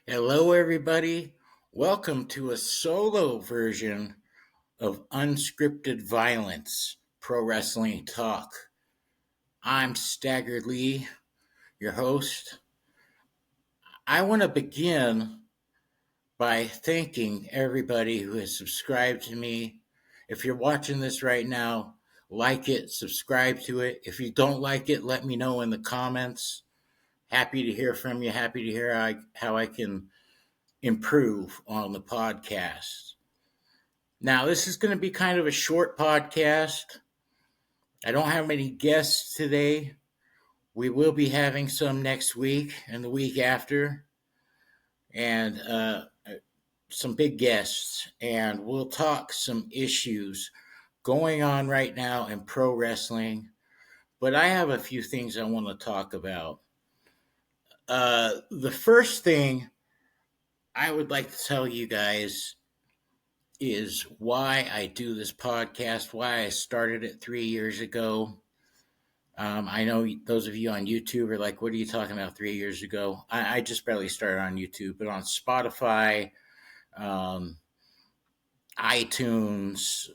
Hello, everybody. Welcome to a solo version of Unscripted Violence Pro Wrestling Talk. I'm Stagger Lee, your host. I want to begin by thanking everybody who has subscribed to me. If you're watching this right now, like it, subscribe to it. If you don't like it, let me know in the comments. Happy to hear from you. Happy to hear how I can improve on the podcast. Now, this is going to be kind of a short podcast. I don't have many guests today. We will be having some next week and the week after, and some big guests. And we'll talk some issues going on right now in pro wrestling. But I have a few things I want to talk about. The first thing I would like to tell you guys is why I do this podcast, why I started it 3 years ago. I know those of you on YouTube are like, what are you talking about 3 years ago? I just barely started on YouTube, but on Spotify, um, iTunes,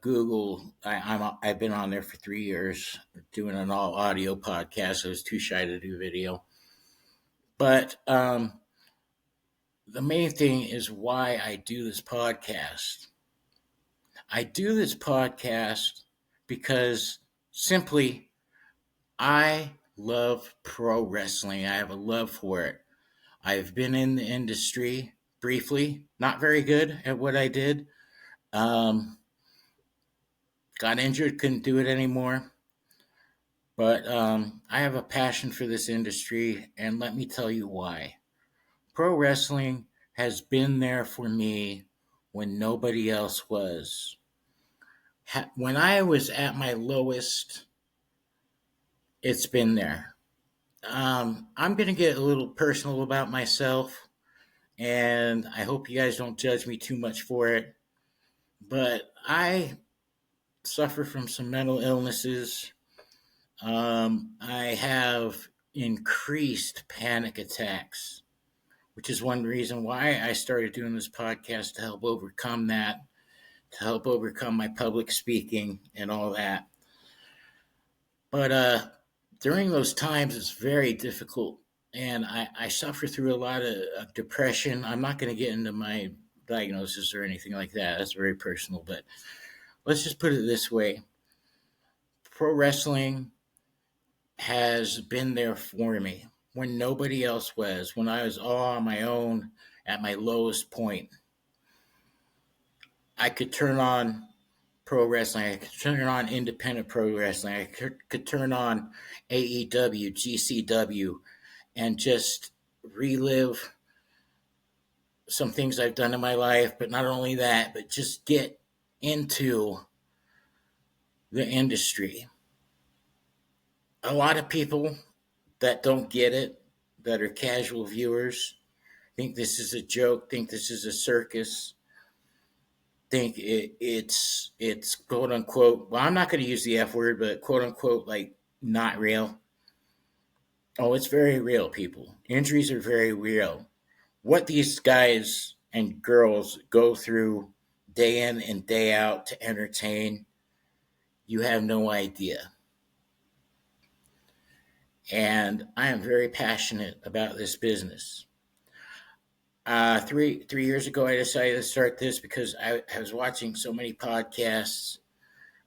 Google, I've been on there for 3 years doing an all audio podcast. I was too shy to do video. But the main thing is why I do this podcast. I do this podcast because simply I love pro wrestling. I have a love for it. I've been in the industry briefly, not very good at what I did. Got injured, couldn't do it anymore. But I have a passion for this industry, and let me tell you why. Pro wrestling has been there for me when nobody else was. When I was at my lowest, it's been there. I'm going to get a little personal about myself, and I hope you guys don't judge me too much for it. But I suffer from some mental illnesses. I have increased panic attacks, which is one reason why I started doing this podcast to help overcome that, to help overcome my public speaking and all that. But during those times, it's very difficult. And I suffer through a lot of depression. I'm not going to get into my diagnosis or anything like that. That's very personal. But let's just put it this way. Pro wrestling has been there for me when nobody else was, when I was all on my own at my lowest point. I could turn on pro wrestling. I could turn on independent pro wrestling. I could turn on AEW, GCW, and just relive some things I've done in my life. But not only that, but just get into the industry. A lot of people that don't get it, that are casual viewers, think this is a joke, think this is a circus, think it's quote unquote, well, I'm not going to use the F word, but quote unquote, like not real. Oh, it's very real, people. Injuries are very real. What these guys and girls go through day in and day out to entertain, you have no idea. And I am very passionate about this business. Three years ago, I decided to start this because I was watching so many podcasts.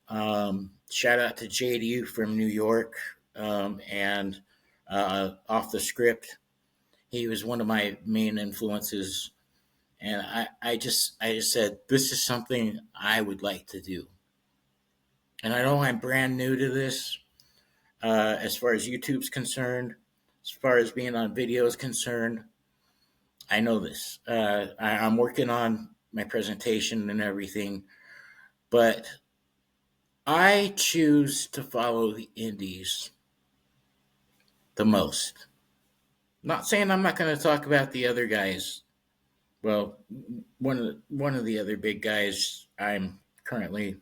Shout out to JDU from New York, and Off the Script. He was one of my main influences, and I just said this is something I would like to do. And I know I'm brand new to this, as far as YouTube's concerned, as far as being on video is concerned. I know this. I'm working on my presentation and everything, but I choose to follow the indies the most. Not saying I'm not going to talk about the other guys. Well, one of the other big guys, I'm currently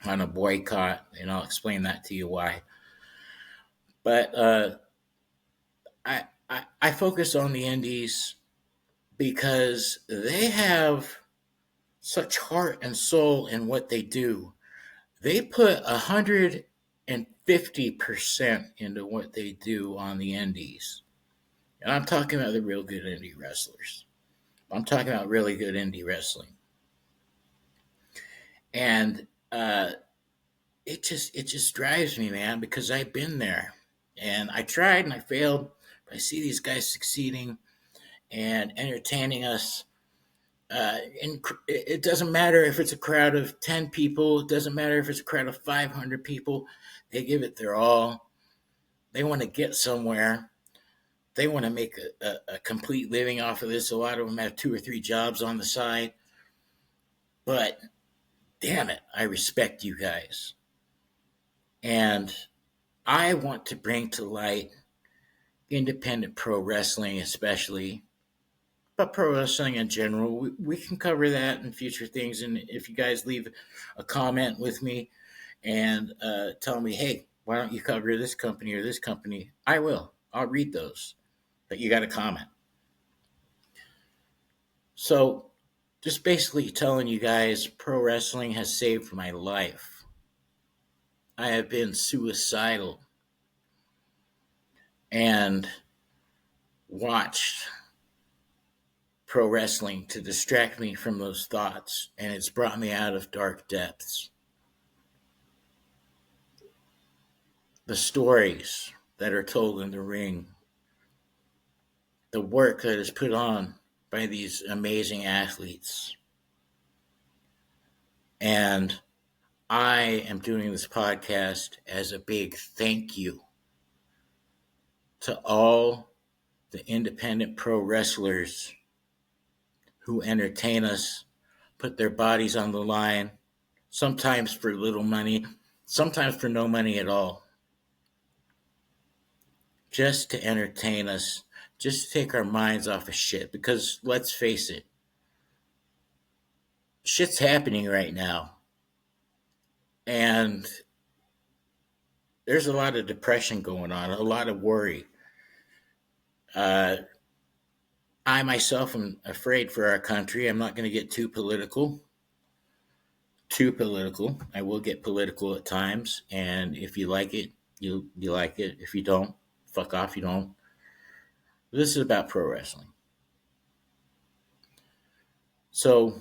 on a boycott, and I'll explain that to you why. But I focus on the indies because they have such heart and soul in what they do. They put 150% into what they do on the indies. And I'm talking about the real good indie wrestlers. I'm talking about really good indie wrestling. And it just drives me, man, because I've been there. And I tried and I failed. But I see these guys succeeding and entertaining us. And it doesn't matter if it's a crowd of 10 people. It doesn't matter if it's a crowd of 500 people. They give it their all. They want to get somewhere. They want to make a complete living off of this. A lot of them have 2 or 3 jobs on the side. But damn it, I respect you guys. And I want to bring to light independent pro wrestling, especially, but pro wrestling in general. We can cover that in future things. And if you guys leave a comment with me and tell me, hey, why don't you cover this company or this company? I will. I'll read those. But you got to comment. So, just basically telling you guys, pro wrestling has saved my life. I have been suicidal and watched pro wrestling to distract me from those thoughts, and it's brought me out of dark depths. The stories that are told in the ring, the work that is put on by these amazing athletes. And I am doing this podcast as a big thank you to all the independent pro wrestlers who entertain us, put their bodies on the line, sometimes for little money, sometimes for no money at all, just to entertain us, just to take our minds off of shit. Because let's face it, shit's happening right now. And there's a lot of depression going on, a lot of worry. I myself am afraid for our country. I'm not going to get too political. I will get political at times. And if you like it, you like it. If you don't, fuck off, you don't. This is about pro wrestling. So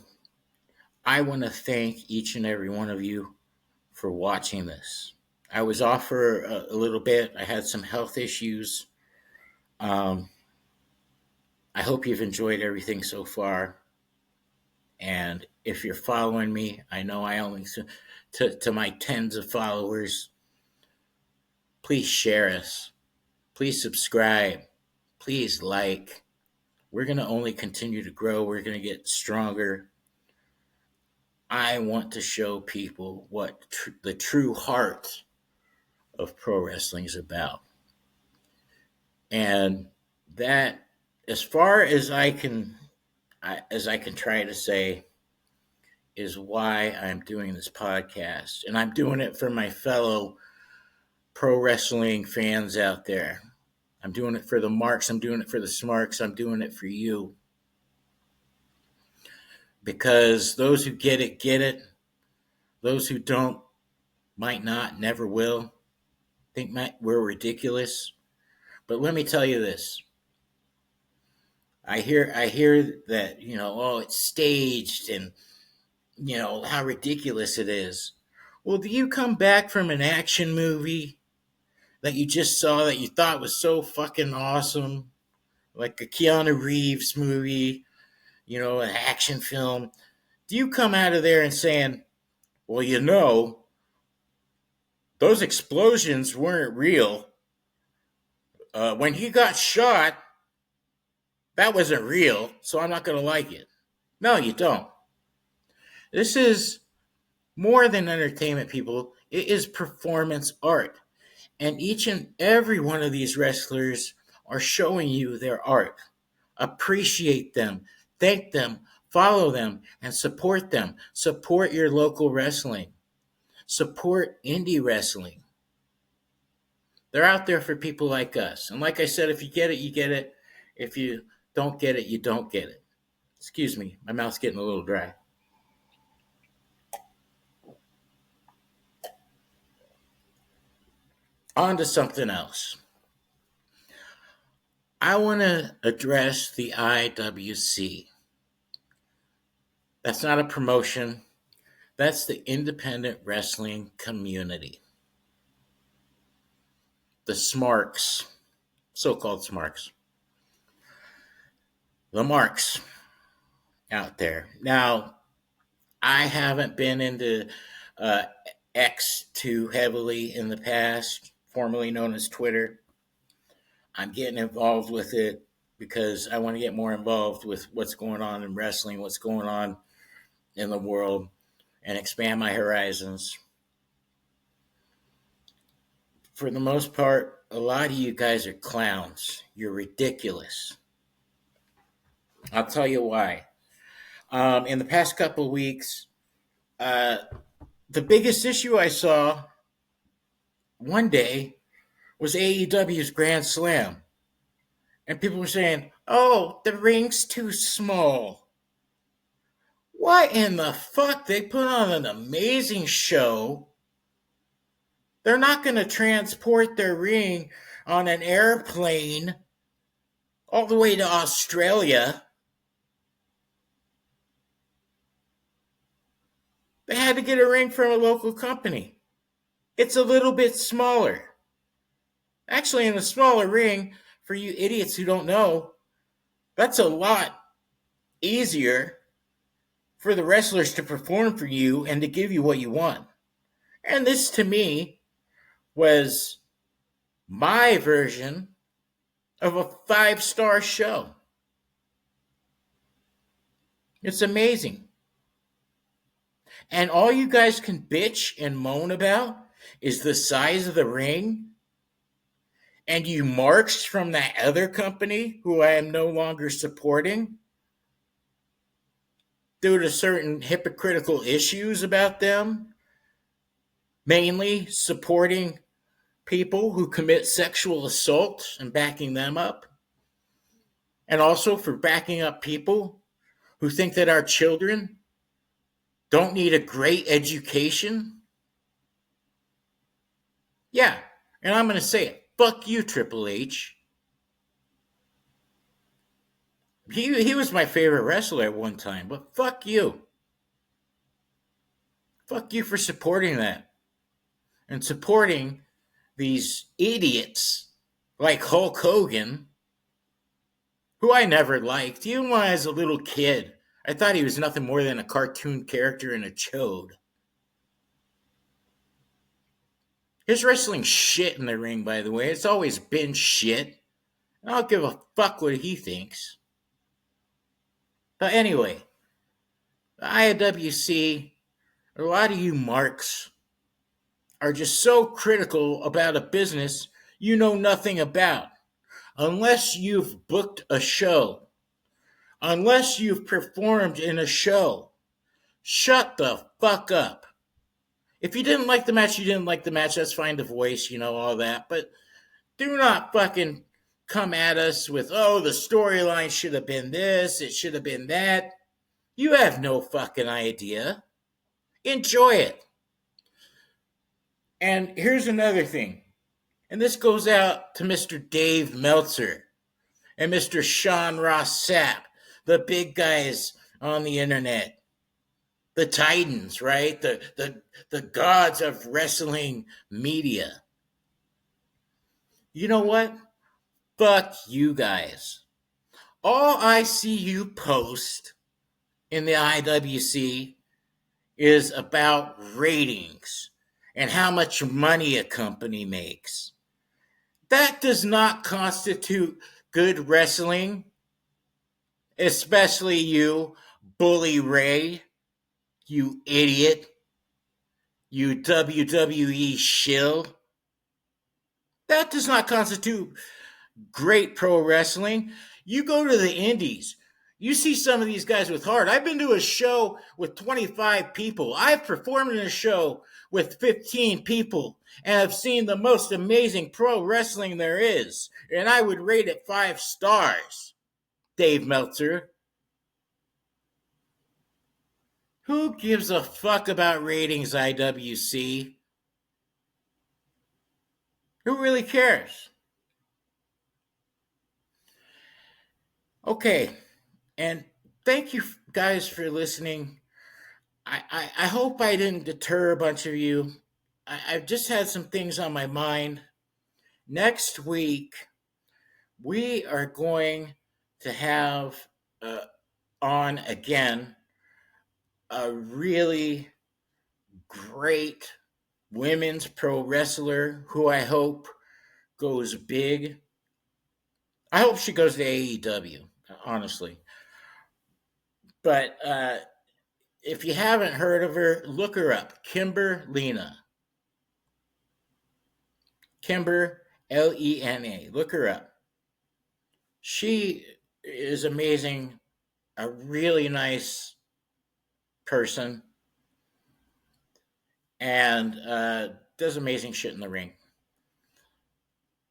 I want to thank each and every one of you for watching this. I was off for a little bit. I had some health issues. I hope you've enjoyed everything so far. And if you're following me, I know I only, to my tens of followers, please share us. Please subscribe. Please like. We're going to only continue to grow. We're going to get stronger. I want to show people what the true heart of pro wrestling is about. And that, as far as I can try to say, is why I'm doing this podcast. And I'm doing it for my fellow pro wrestling fans out there. I'm doing it for the marks. I'm doing it for the smarks. I'm doing it for you. Because those who get it, get it. Those who don't might not, never will. Think we're ridiculous. But let me tell you this. I hear that, oh, it's staged and, how ridiculous it is. Well, do you come back from an action movie that you just saw that you thought was so fucking awesome, like a Keanu Reeves movie, an action film? Do you come out of there and saying, well, those explosions weren't real. When he got shot, that wasn't real, so I'm not going to like it. No, you don't. This is more than entertainment, people. It is performance art. And each and every one of these wrestlers are showing you their art. Appreciate them, thank them, follow them, and support them. Support your local wrestling. Support indie wrestling. They're out there for people like us. And like I said, if you get it, you get it. If you don't get it, you don't get it. Excuse me, my mouth's getting a little dry. On to something else. I want to address the IWC. That's not a promotion. That's the independent wrestling community. The smarks, so-called smarks. The marks out there. Now, I haven't been into uh, X too heavily in the past, formerly known as Twitter. I'm getting involved with it because I want to get more involved with what's going on in wrestling, what's going on in the world, and expand my horizons. For the most part, a lot of you guys are clowns. You're ridiculous. I'll tell you why. In the past couple of weeks, uh, the biggest issue I saw one day was AEW's Grand Slam. And people were saying, oh, the ring's too small. What in the fuck? They put on an amazing show. They're not going to transport their ring on an airplane all the way to Australia. They had to get a ring from a local company. It's a little bit smaller. Actually, in a smaller ring, for you idiots who don't know, that's a lot easier for the wrestlers to perform for you and to give you what you want. And this, to me, was my version of a 5-star show. It's amazing. And all you guys can bitch and moan about is the size of the ring. And you marks from that other company who I am no longer supporting due to certain hypocritical issues about them, mainly supporting people who commit sexual assault and backing them up, and also for backing up people who think that our children don't need a great education. Yeah, and I'm going to say it. Fuck you, Triple H. He was my favorite wrestler at one time, but fuck you. Fuck you for supporting that. And supporting these idiots like Hulk Hogan, who I never liked. Even when I was a little kid, I thought he was nothing more than a cartoon character and a chode. His wrestling shit in the ring, by the way. It's always been shit. I don't give a fuck what he thinks. But anyway, the IWC, a lot of you marks are just so critical about a business you know nothing about. Unless you've booked a show, unless you've performed in a show, shut the fuck up. If you didn't like the match, you didn't like the match. That's fine to voice, all that. But do not fucking come at us with, oh, the storyline should have been this, it should have been that. You have no fucking idea. Enjoy it. And here's another thing. And this goes out to Mr. Dave Meltzer and Mr. Sean Ross Sapp, the big guys on the internet. The titans, right? The gods of wrestling media. You know what? Fuck you guys. All I see you post in the IWC is about ratings and how much money a company makes. That does not constitute good wrestling, especially you, Bully Ray, you idiot, you WWE shill. That does not constitute great pro wrestling. You go to the indies. You see some of these guys with heart. I've been to a show with 25 people. I've performed in a show with 15 people and I've seen the most amazing pro wrestling there is. And I would rate it 5 stars, Dave Meltzer. Who gives a fuck about ratings, IWC? Who really cares? Okay, and thank you guys for listening. I hope I didn't deter a bunch of you. I've just had some things on my mind. Next week, we are going to have on again a really great women's pro wrestler who I hope goes big. I hope she goes to AEW, honestly. But if you haven't heard of her, look her up. Kimber Lena. Kimber, Lena. Look her up. She is amazing, a really nice person, and does amazing shit in the ring.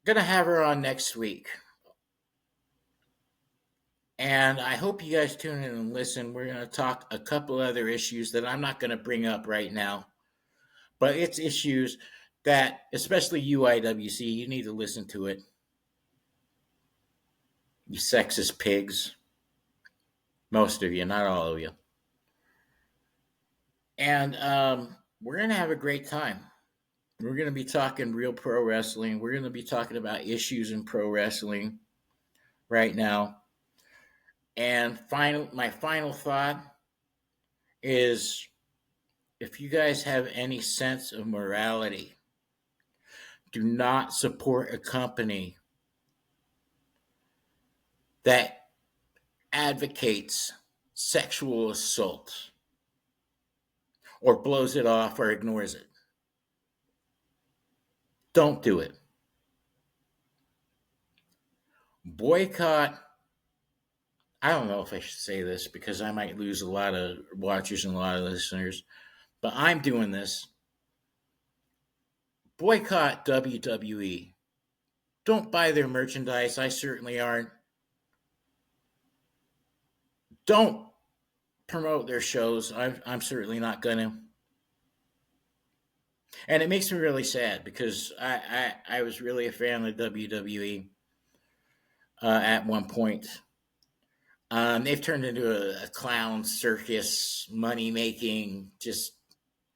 Gonna have her on next week. And I hope you guys tune in and listen. We're going to talk a couple other issues that I'm not going to bring up right now, but it's issues that, especially you, IWC, you need to listen to it. You sexist pigs. Most of you, not all of you. And we're going to have a great time. We're going to be talking real pro wrestling. We're going to be talking about issues in pro wrestling right now. And my final thought is, if you guys have any sense of morality, do not support a company that advocates sexual assault or blows it off or ignores it. Don't do it. Boycott. I don't know if I should say this because I might lose a lot of watchers and a lot of listeners, but I'm doing this. Boycott WWE. Don't buy their merchandise. I certainly aren't. Don't promote their shows. I'm certainly not going to. And it makes me really sad because I was really a fan of WWE at one point. They've turned into a clown circus, money making, just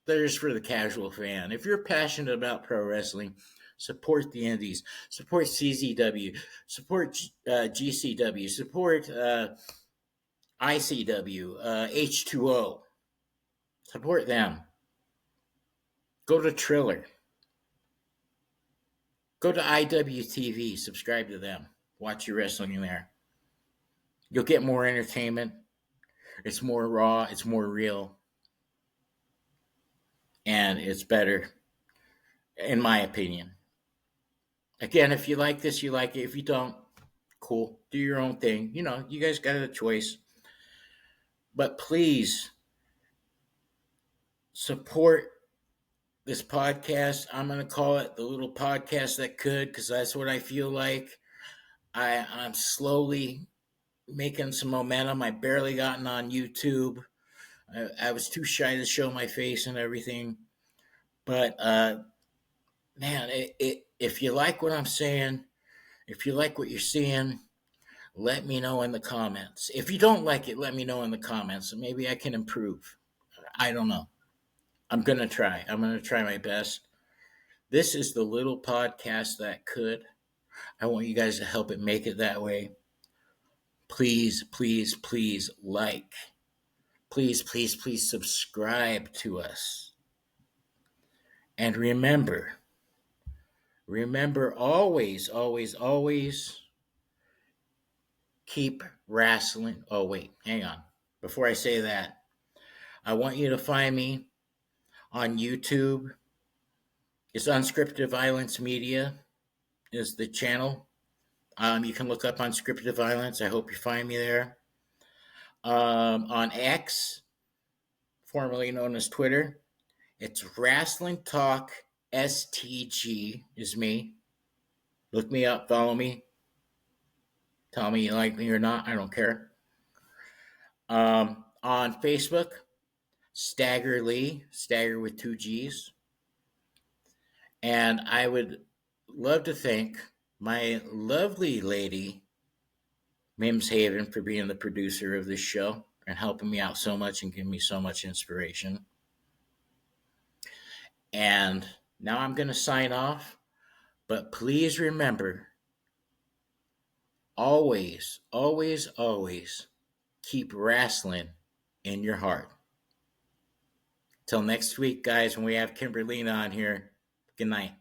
there's for the casual fan. If you're passionate about pro wrestling, support the indies, support CZW, support GCW, support ICW, H2O, support them. Go to Triller. Go to IWTV, subscribe to them. Watch your wrestling there. You'll get more entertainment. It's more raw, it's more real, and it's better, in my opinion. Again, if you like this, you like it. If you don't, cool. Do your own thing. You know, you guys got a choice. But please support this podcast. I'm going to call it the little podcast that could, because that's what I feel like. I'm slowly making some momentum. I barely gotten on YouTube. I was too shy to show my face and everything. But, man, if you like what I'm saying, if you like what you're seeing, let me know in the comments. If you don't like it, let me know in the comments. Maybe I can improve. I don't know. I'm going to try. I'm going to try my best. This is the little podcast that could. I want you guys to help it make it that way. Please, please, please like. Please, please, please subscribe to us. And remember always, always, always keep wrestling. Oh, wait, hang on. Before I say that, I want you to find me on YouTube. It's Unscripted Violence Media is the channel. You can look up Unscripted Violence. I hope you find me there. On X, formerly known as Twitter, it's Wrestling Talk STG is me. Look me up, follow me. Tell me you like me or not. I don't care. On Facebook, Stagger Lee, Stagger with two G's. And I would love to thank my lovely lady, Mims Haven, for being the producer of this show and helping me out so much and giving me so much inspiration. And now I'm going to sign off, but please remember, always, always, always keep wrestling in your heart. Till next week, guys, when we have Kimberly on here, good night.